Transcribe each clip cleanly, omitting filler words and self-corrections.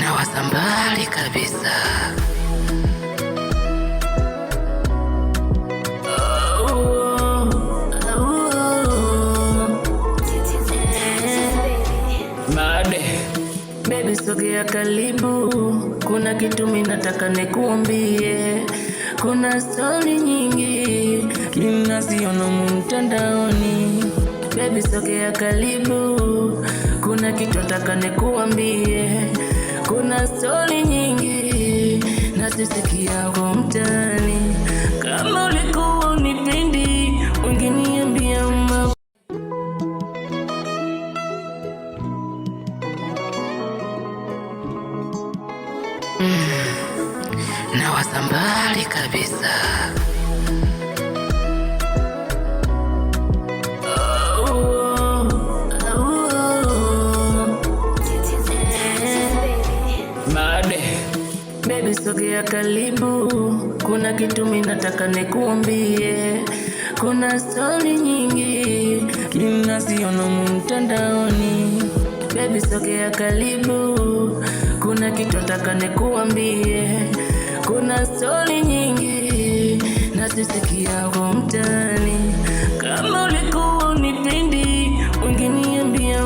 Na wasambali kabisa. Baby sogea karibu, kuna kitu mimi nataka nikuambie. Kuna story nyingi ninaziona mtandaoni. Baby sogea karibu, kuna kitu nataka nikuambie. Kuna story nyingi nazisikia kwa mtaani. Kama ulikuwa unipendi, ungeniambia na wasambali kabisa. Baby sogea karibu, kuna kitu mimi nataka nikuambie. Kuna story nyingi ninaziona mtandaoni. Baby sogea karibu, kuna kitu nataka nikuambie. Kuna story nyingi nazisikia kwa mtaani. Kama ulikuwa unipendi, ungeniambia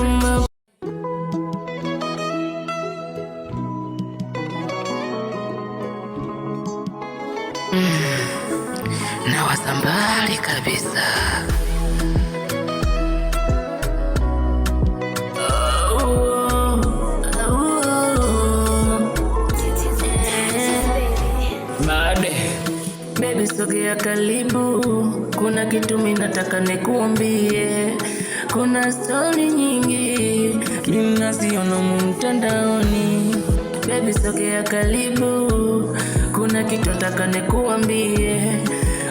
na wasambali kabisa. Baby sogea karibu, kuna kitu mimi nataka nikuambie. Kuna story nyingi ninaziona mtandaoni. Baby sogea karibu, kuna kitu nataka nikuambie.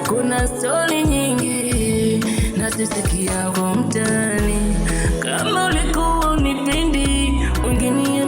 Kuna story nyingi nazisikia kwa mtaani. Kama ulikuwa unipendi, ungeniambia